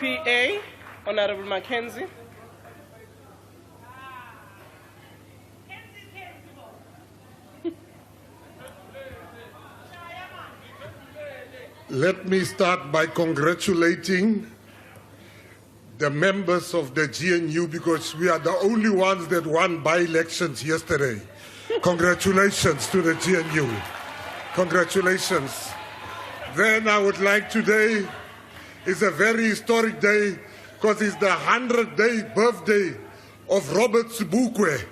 PA, Honorable McKenzie. Let me start by congratulating the members of the GNU because we are the only ones that won by-elections yesterday. Congratulations to the GNU. Congratulations. Then I would like today is a very historic day because it's the 100th birthday of Robert Sobukwe.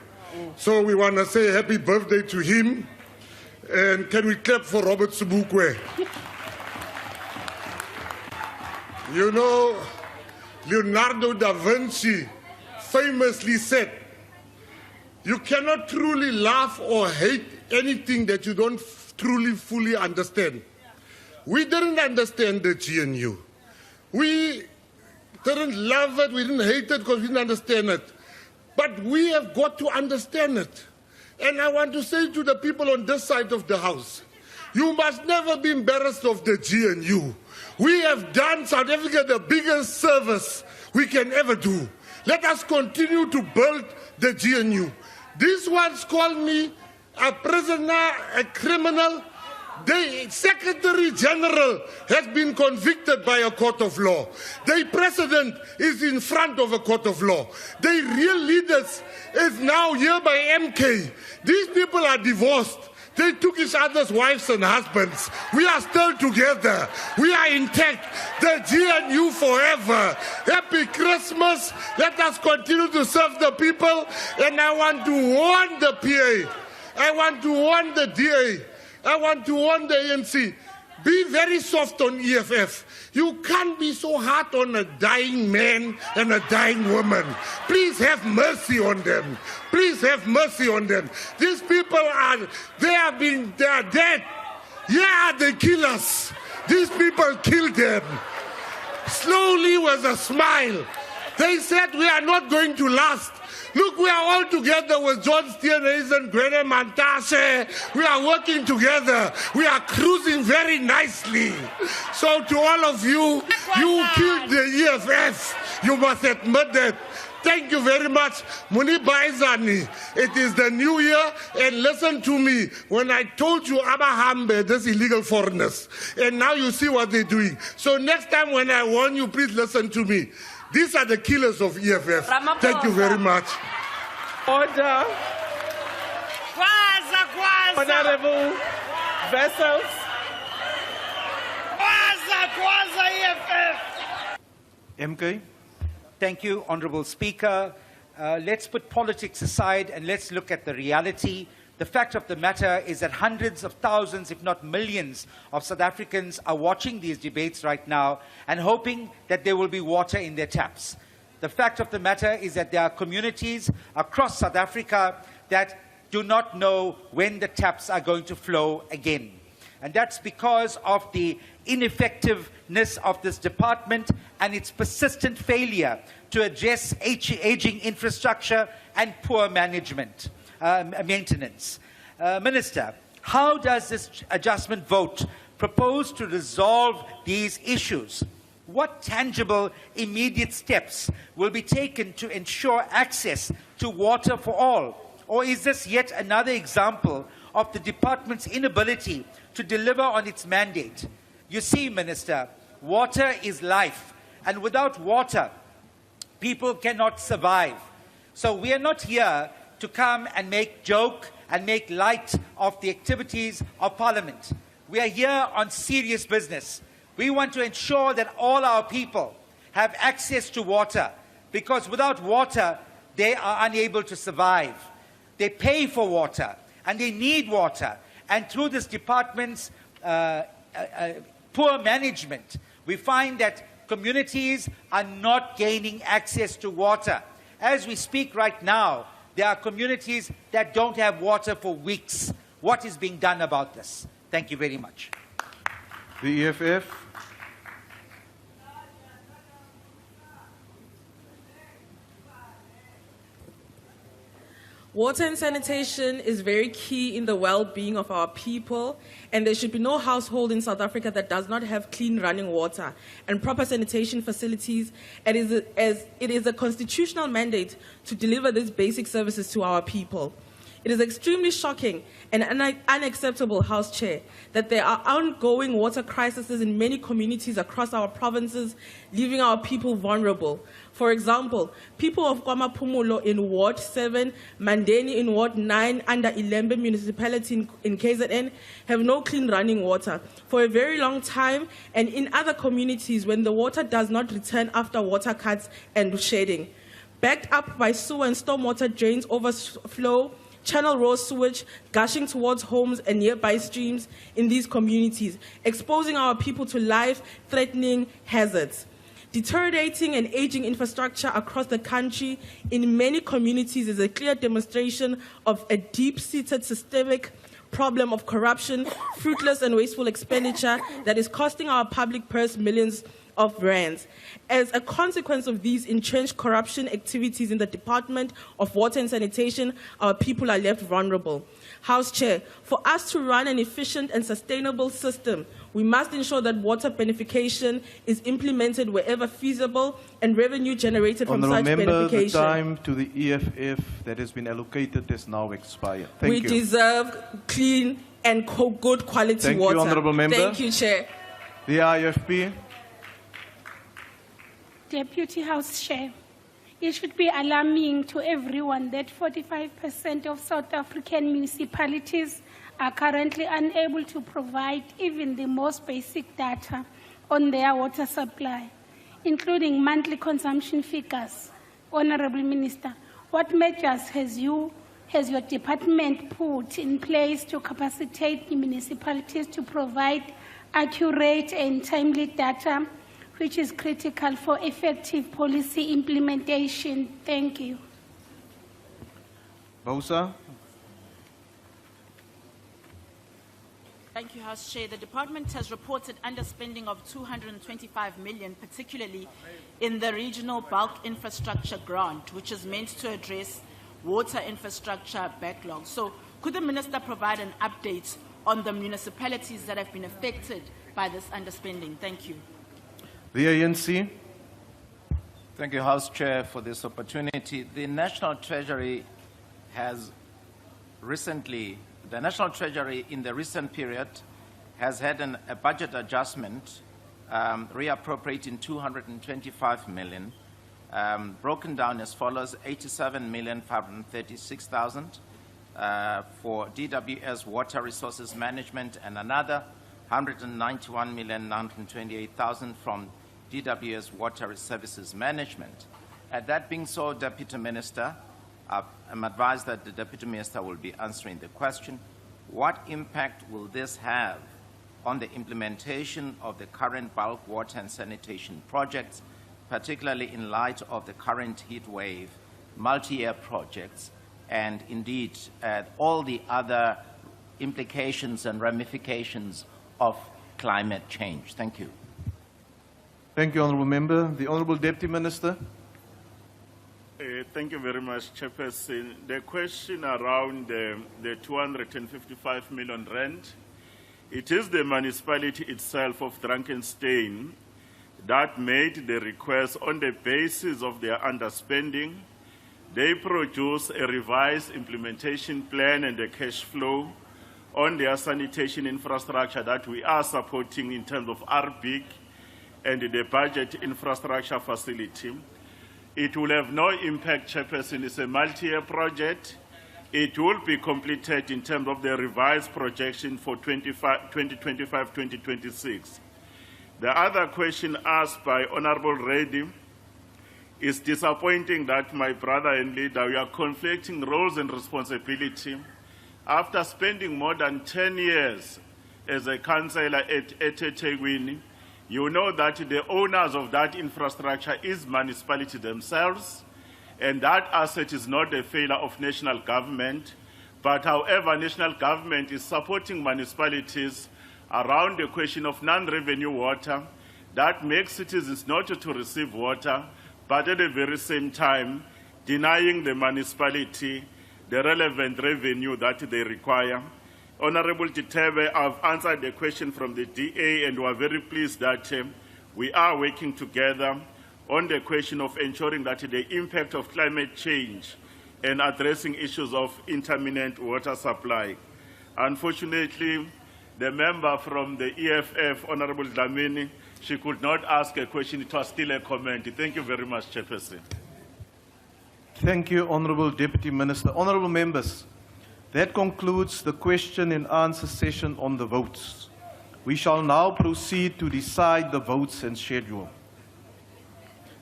So we want to say happy birthday to him. And can we clap for Robert Sobukwe? You know, Leonardo da Vinci famously said, you cannot truly love or hate anything that you don't truly fully understand. We didn't understand the GNU. We didn't love it, we didn't hate it because we didn't understand it. But we have got to understand it. And I want to say to the people on this side of the house, you must never be embarrassed of the GNU. We have done South Africa the biggest service we can ever do. Let us continue to build the GNU. These ones call me a prisoner, a criminal. The Secretary General has been convicted by a court of law. The President is in front of a court of law. The real leaders is now here by MK. These people are divorced. They took each other's wives and husbands. We are still together. We are intact. The GNU forever. Happy Christmas. Let us continue to serve the people. And I want to warn the PA. I want to warn the DA. I want to warn the ANC. Be very soft on EFF. You can't be so hard on a dying man and a dying woman. Please have mercy on them. Please have mercy on them. These people they are dead. Yeah, they kill us. These people killed them. Slowly with a smile. They said we are not going to last. Look, we are all together with John Steenhuisen, Gwede Mantashe. We are working together. We are cruising very nicely. So to all of you, you killed the EFF. You must admit that. Thank you very much. Muni Baizani. It is the new year, and listen to me. When I told you Abahambe, these illegal foreigners, and now you see what they're doing. So next time when I warn you, please listen to me. These are the killers of EFF. Thank you very much. Order. Honorable Vessels. MK. Thank you, Honorable Speaker. Let's put politics aside and let's look at the reality. The fact of the matter is that hundreds of thousands, if not millions, of South Africans are watching these debates right now and hoping that there will be water in their taps. The fact of the matter is that there are communities across South Africa that do not know when the taps are going to flow again. And that's because of the ineffectiveness of this department and its persistent failure to address aging infrastructure and poor management. Maintenance. Minister, how does this adjustment vote propose to resolve these issues? What tangible, immediate steps will be taken to ensure access to water for all? Or is this yet another example of the department's inability to deliver on its mandate? You see, Minister, water is life, and without water, people cannot survive. So we are not here to come and make joke and make light of the activities of Parliament. We are here on serious business. We want to ensure that all our people have access to water, because without water, they are unable to survive. They pay for water, and they need water. And through this department's poor management, we find that communities are not gaining access to water. As we speak right now, there are communities that don't have water for weeks. What is being done about this? Thank you very much. The EFF. Water and sanitation is very key in the well-being of our people, and there should be no household in South Africa that does not have clean running water and proper sanitation facilities, as it is a constitutional mandate to deliver these basic services to our people. It is extremely shocking and unacceptable, House Chair, that there are ongoing water crises in many communities across our provinces, leaving our people vulnerable. For example, people of KwaMaphumulo in Ward 7, Mandeni in Ward 9 under Ilembe municipality in KZN have no clean running water for a very long time, and in other communities when the water does not return after water cuts and shedding. Backed up by sewer and stormwater drains overflow, channel raw sewage gushing towards homes and nearby streams in these communities, exposing our people to life-threatening hazards. Deteriorating and aging infrastructure across the country in many communities is a clear demonstration of a deep-seated systemic problem of corruption, fruitless and wasteful expenditure that is costing our public purse millions of rands. As a consequence of these entrenched corruption activities in the Department of Water and Sanitation, our people are left vulnerable. House Chair, for us to run an efficient and sustainable system, we must ensure that water beneficiation is implemented wherever feasible and revenue generated from such beneficiation. The time to the EFF that has been allocated has now expired. Thank you. We deserve clean and good quality Thank water. You, Honourable Member. Thank you, Chair. The IFP. Deputy House Chair, it should be alarming to everyone that 45% of South African municipalities are currently unable to provide even the most basic data on their water supply, including monthly consumption figures. Honourable Minister, what measures has your department put in place to capacitate the municipalities to provide accurate and timely data, which is critical for effective policy implementation? Thank you. Bausa. Thank you, House Chair. The department has reported underspending of 225 million, particularly in the regional bulk infrastructure grant, which is meant to address water infrastructure backlog. So could the Minister provide an update on the municipalities that have been affected by this underspending? Thank you. The ANC. Thank you, House Chair, for this opportunity. The National Treasury in the recent period has had a budget adjustment reappropriating 225 million, broken down as follows: 87,536,000 for DWS Water Resources Management, and another 191,928,000 from DWS Water Services Management. That being so, Deputy Minister, I'm advised that the Deputy Minister will be answering the question: what impact will this have on the implementation of the current bulk water and sanitation projects, particularly in light of the current heat wave, multi-year projects, and indeed all the other implications and ramifications of climate change? Thank you. Thank you, Honourable Member. The Honourable Deputy Minister. Thank you very much, Chairperson. The question around the 255 million rand, it is the municipality itself of Drakenstein that made the request on the basis of their underspending. They produce a revised implementation plan and the cash flow on their sanitation infrastructure that we are supporting in terms of RBIC and the budget infrastructure facility. It will have no impact, Chairperson. It's a multi-year project. It will be completed in terms of the revised projection for 2025-2026. The other question asked by Honourable Reddy is disappointing that my brother and leader, we are conflicting roles and responsibility. After spending more than 10 years as a councillor at eThekwini, you know that the owners of that infrastructure is municipality themselves, and that asset is not a failure of national government. But however, national government is supporting municipalities around the question of non-revenue water that makes citizens not to receive water, but at the very same time denying the municipality the relevant revenue that they require. Honorable Jitebe, I've answered the question from the DA, and we are very pleased that we are working together on the question of ensuring that the impact of climate change and addressing issues of intermittent water supply. Unfortunately, the member from the EFF, Honorable Dlamini, she could not ask a question. It was still a comment. Thank you very much, Chairperson. Thank you, Honourable Deputy Minister. Honourable members, that concludes the question and answer session on the votes. We shall now proceed to decide the votes and schedule.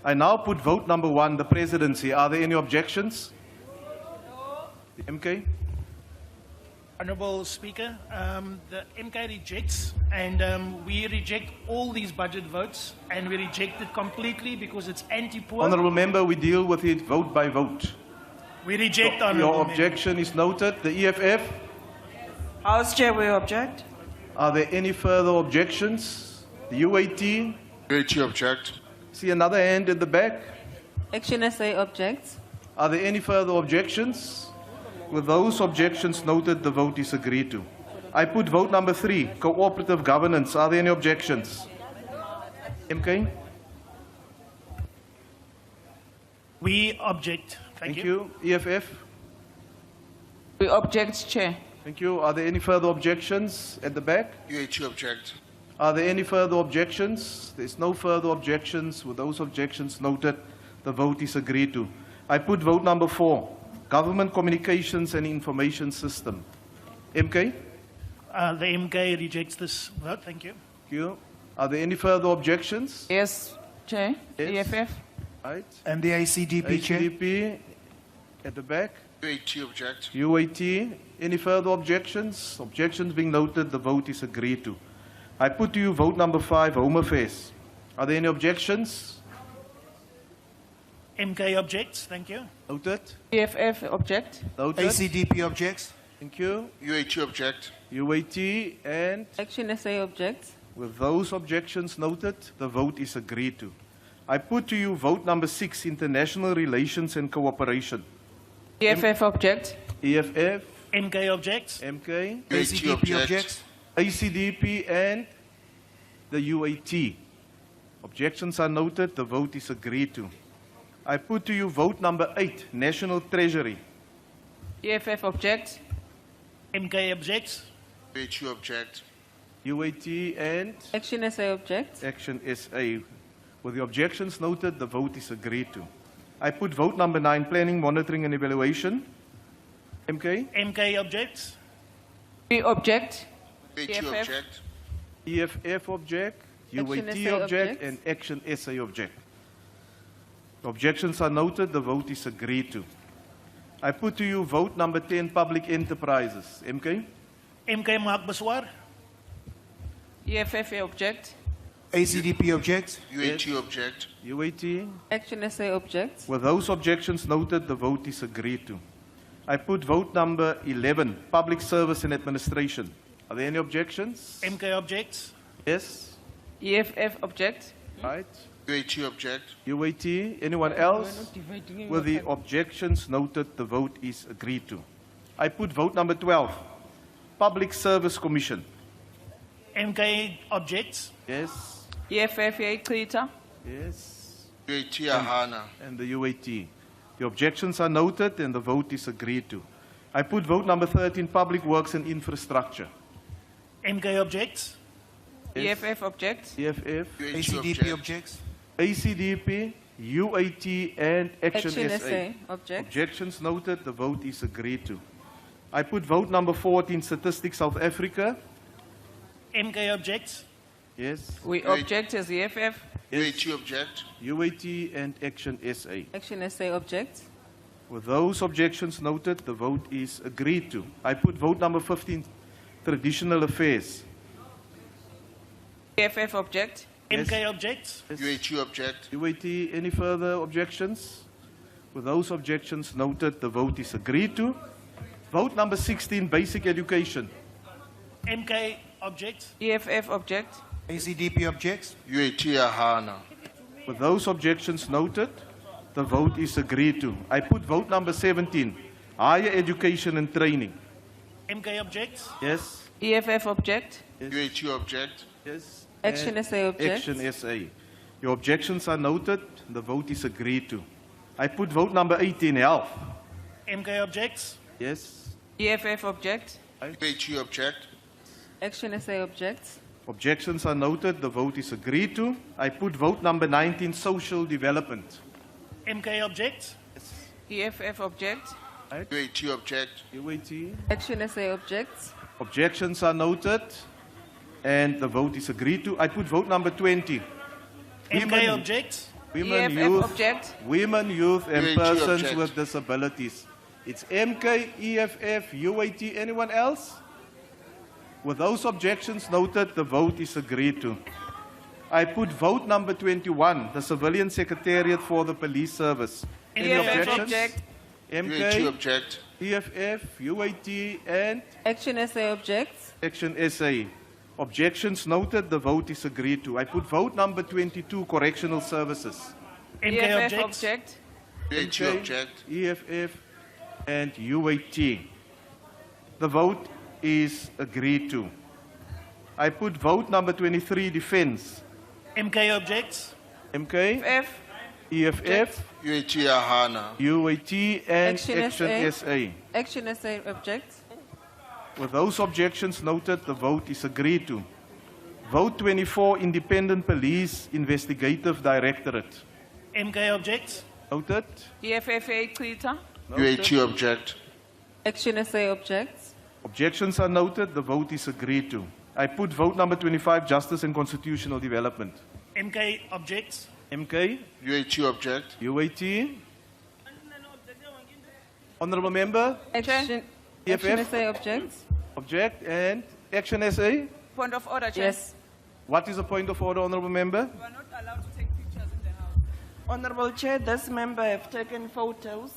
I now put vote number 1, the presidency. Are there any objections? The MK? Honourable Speaker, the MK rejects, and we reject all these budget votes, and we reject it completely because it's anti-poor. Honourable member, we deal with it vote by vote. We reject, Your Honourable objection is noted. The EFF? House Chair, we object. Are there any further objections? The UAT? UAT object. See another hand at the back. Action SA objects. Are there any further objections? With those objections noted, the vote is agreed to. I put vote number 3, cooperative governance. Are there any objections? MK? We object. Thank you. EFF? We object, Chair. Thank you. Are there any further objections at the back? UAT object. Are there any further objections? There's no further objections. With those objections noted, the vote is agreed to. I put vote number 4, Government Communications and Information System. MK? The MK rejects this vote. Thank you. Thank you. Are there any further objections? Yes, Chair. Yes. EFF. Right. And the ACDP, Chair. ACDP at the back. UAT object. UAT. Any further objections? Objections being noted, the vote is agreed to. I put to you vote number 5, Home Affairs. Are there any objections? MK objects. Thank you. Noted. EFF object. Noted. ACDP objects. Thank you. UAT object. UAT, and Action SA objects. with those objections noted, the vote is agreed to. I put to you vote number 6, International Relations and Cooperation. EFF object. EFF, MK objects. MK, ACDP object. ACDP, and the UAT. Objections are noted, the vote is agreed to. I put to you vote number 8, National Treasury. EFF object. MK objects. UAT object. UAT and Action SA object. Action SA. With the objections noted, the vote is agreed to. I put vote number 9, Planning, Monitoring and Evaluation. MK? MK objects. We object. UAT EFF. object. EFF object, UAT SA object, objects. and Action SA object. Objections are noted, the vote is agreed to. I put to you vote number 10, Public Enterprises. MK? MK maak beswaar. EFF object. ACDP objects. UAT object. UAT. Action SA objects. With those objections noted, the vote is agreed to. I put vote number 11, Public Service and Administration. Are there any objections? MK objects. Yes? EFF object. Right. UAT object. UAT. Anyone else? With the objections noted, the vote is agreed to. I put vote number 12, Public Service Commission. MK objects. Yes? EFF Creator. Yes? UAT Ahana. And the UAT. The objections are noted and the vote is agreed to. I put vote number 13, Public Works and Infrastructure. MK objects. Yes. EFF object. EFF, ACDP object. ACDP, UAT, and Action Action SA. SA object. Objections noted, the vote is agreed to. I put vote number 14, Statistics South Africa. MK objects. Yes. We object as EFF. UAT object. UAT and Action SA. Action SA object. With those objections noted, the vote is agreed to. I put vote number 15, Traditional Affairs. EFF object. Yes. MK objects. UAT object. UAT, any further objections? With those objections noted, the vote is agreed to. Vote number 16, Basic Education. MK objects. EFF object. ACDP objects. UAT Ahana. With those objections noted, the vote is agreed to. I put vote number 17, Higher education and training. MK objects. Yes. EFF object. UAT object. Yes. Action And SA objects. Action SA. Your objections are noted. The vote is agreed to. I put vote number 18, health. MK objects. Yes. EFF object. UAT object. Action SA objects. Objections are noted. The vote is agreed to. I put vote number 19, social development. MK objects. EFF object. UAT object. UAT. Action SA objects. Objections are noted. And the vote is agreed to. I put vote number 20. MK objects. Women, EFF youth, object. women, youth, and UAT persons object. with disabilities. It's MK, EFF, UAT. Anyone else? With those objections noted, the vote is agreed to. I put vote number 21, the Civilian Secretariat for the Police Service. Any EFF objections? object. UAT MK, object. EFF, UAT, and Action SA objects. Action SA. Objections noted, the vote is agreed to. I put vote number 22, Correctional Services. MK EFF objects. object. UAT MK, object. EFF, and UAT. The vote is agreed to. I put vote number 23, Defense. MK objects. MK, EFF. EFF, UAT Ahana. UAT, and Action Action SA. SA. Action SA objects. With those objections noted, the vote is agreed to. Vote 24, Independent Police Investigative Directorate. MK objects. Noted. EFFA Twitter. UAT object. Action SA objects. Objections are noted, the vote is agreed to. I put vote number 25, Justice and Constitutional Development. MK objects. MK, UAT object. UAT. Honorable Member, Action. EFF. Action SA objects. object, and Action SA. Point of order, Chair. Yes. What is the point of order, Honorable Member? You are not allowed to take pictures in the House. Honorable Chair, this member have taken photos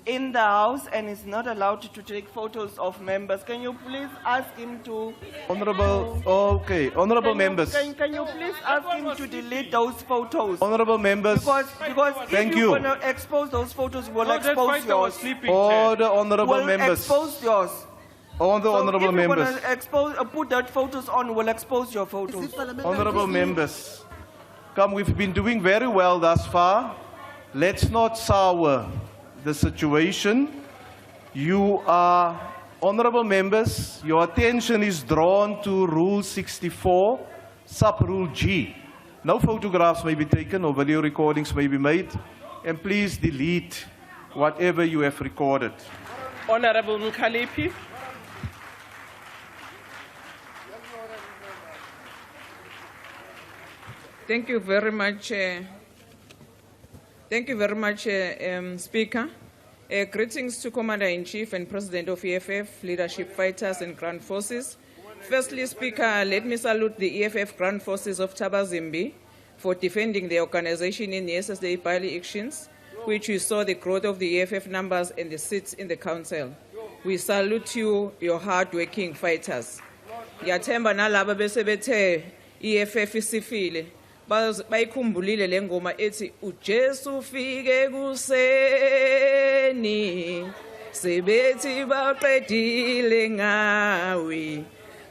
in the House and is not allowed to take photos of members. Can you please ask him to... Honorable, okay, Honorable Members. Can you please ask him to delete those photos? Honorable Members. Because Thank if you. you're going to expose those photos, we'll expose yours. Order, Honorable We'll Members. expose yours. Order, Honorable If you're Members. going to expose, put that photos on, we'll expose your photos. Honorable Members. Come, we've been doing very well thus far. Let's not sour the situation. You are, Honorable Members, your attention is drawn to Rule 64, Sub-Rule G. No photographs may be taken or video recordings may be made. And please delete whatever you have recorded. Honorable Mkhalipi. Thank you very much. Thank you very much, Speaker. Greetings to Commander-in-Chief and President of EFF, leadership fighters and ground forces. Firstly, Speaker, let me salute the EFF ground forces of Tabazimbi for defending the organization in the SSA by-elections, which we saw the growth of the EFF numbers and the seats in the council. We salute you, your hard-working fighters. Ngiyathemba nalabo besebethe EFF isifile bayikhumbulile le ngoma ethi uJesu ufike kuseni sebethi baqedile ngawe.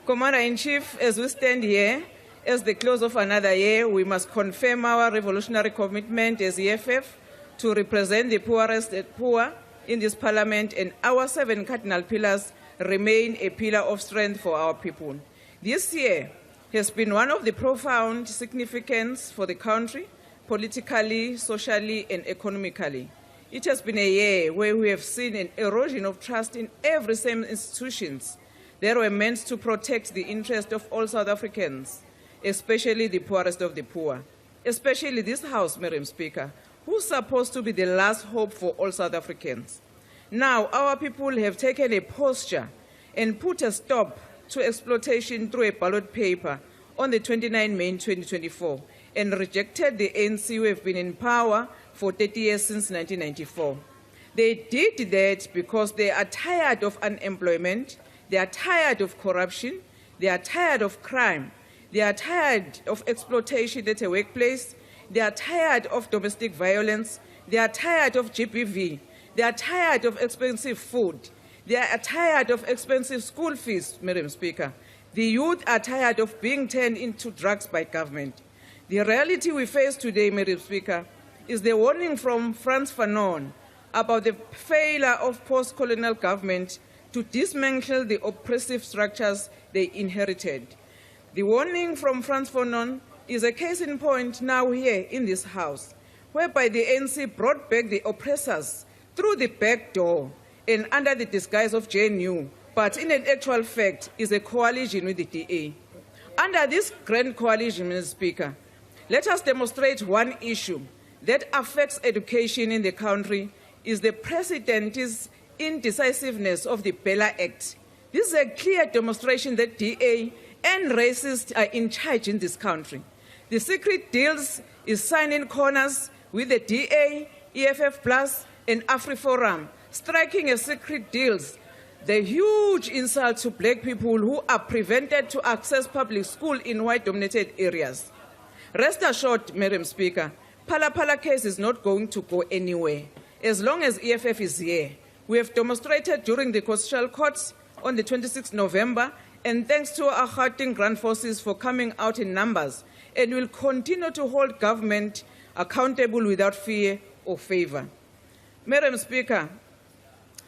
Commander-in-Chief, as we stand here, as the close of another year, we must confirm our revolutionary commitment as EFF to represent the poorest and poor in this parliament, and our 7 cardinal pillars remain a pillar of strength for our people. This year has been one of the profound significance for the country, politically, socially, and economically. It has been a year where we have seen an erosion of trust in every same institutions that were meant to protect the interest of all South Africans, especially the poorest of the poor, especially this House, Madam Speaker, who's supposed to be the last hope for all South Africans. Now, our people have taken a posture and put a stop to exploitation through a ballot paper on the 29 May 2024 and rejected the ANC who have been in power for 30 years since 1994. They did that because they are tired of unemployment, they are tired of corruption, they are tired of crime, they are tired of exploitation at a workplace, they are tired of domestic violence, they are tired of GBV, They are tired of expensive food. They are tired of expensive school fees, Madam Speaker. The youth are tired of being turned into drugs by government. The reality we face today, Madam Speaker, is the warning from Frantz Fanon about the failure of post-colonial government to dismantle the oppressive structures they inherited. The warning from Frantz Fanon is a case in point now here in this House, whereby the ANC brought back the oppressors through the back door and under the disguise of JNU, but in an actual fact is a coalition with the DA. Under this grand coalition, Mr. Speaker, let us demonstrate one issue that affects education in the country is the President's indecisiveness of the Bella Act. This is a clear demonstration that DA and racists are in charge in this country. The secret deals is signing corners with the DA, EFF Plus, and AfriForum, striking a secret deals, the huge insult to black people who are prevented to access public school in white-dominated areas. Rest assured, Madam Speaker, Phala case is not going to go anywhere. As long as EFF is here, we have demonstrated during the Constitutional Court on the 26th November, and thanks to our Gauteng Grand Forces for coming out in numbers, and will continue to hold government accountable without fear or favor. Madam Speaker,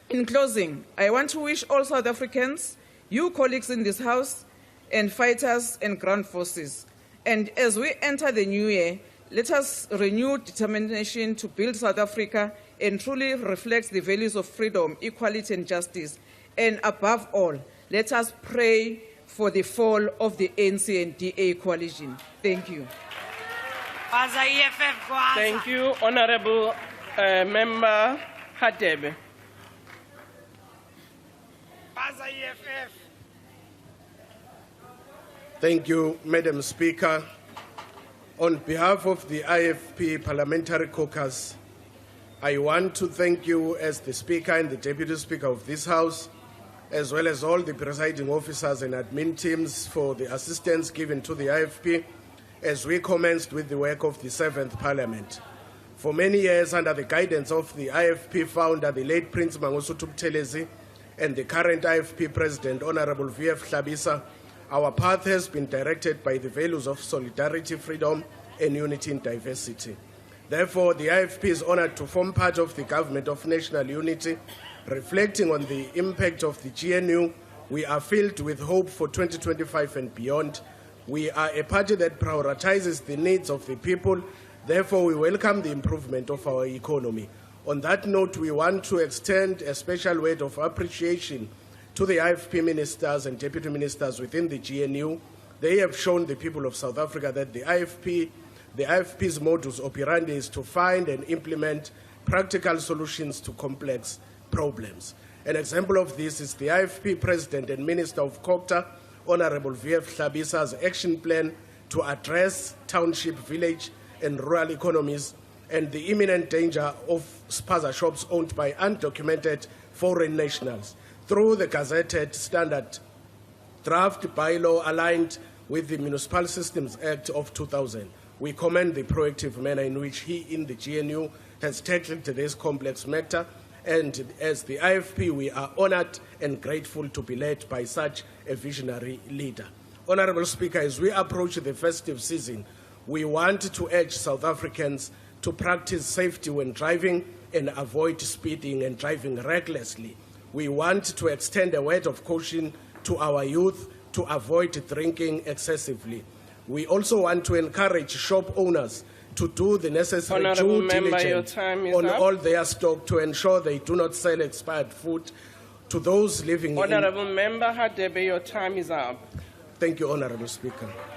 in closing, I want to wish all South Africans, you colleagues in this House, and fighters and ground forces, and as we enter the new year, let us renew determination to build South Africa and truly reflect the values of freedom, equality, and justice. And above all, let us pray for the fall of the ANC and DA coalition. Thank you. Thank you, Honorable Member Hadebe. Thank you, Madam Speaker. On behalf of the IFP Parliamentary Caucus, I want to thank you as the Speaker and the Deputy Speaker of this House, as well as all the presiding officers and admin teams for the assistance given to the IFP as we commenced with the work of the 7th Parliament. For many years, under the guidance of the IFP founder, the late Prince Mangosuthu Buthelezi, and the current IFP President, Honorable VF Hlabisa, our path has been directed by the values of solidarity, freedom, and unity in diversity. Therefore, the IFP is honored to form part of the Government of National Unity. Reflecting on the impact of the GNU, we are filled with hope for 2025 and beyond. We are a party that prioritizes the needs of the people. Therefore, we welcome the improvement of our economy. On that note, we want to extend a special word of appreciation to the IFP ministers and deputy ministers within the GNU. They have shown the people of South Africa that the IFP's modus operandi is to find and implement practical solutions to complex problems. An example of this is the IFP President and Minister of COGTA, Honorable VF Hlabisa's action plan to address township, village, and rural economies and the imminent danger of spaza shops owned by undocumented foreign nationals through the gazetted standard draft bylaw aligned with the Municipal Systems Act of 2000. We commend the proactive manner in which he in the GNU has tackled this complex matter, and as the IFP, we are honored and grateful to be led by such a visionary leader. Honorable Speaker, as we approach the festive season, we want to urge South Africans to practice safety when driving and avoid speeding and driving recklessly. We want to extend a word of caution to our youth to avoid drinking excessively. We also want to encourage shop owners to do the necessary due diligence on all their stock to ensure they do not sell expired food to those living in... Honorable Member Hadebe, your time is up. Thank you, Honorable Speaker.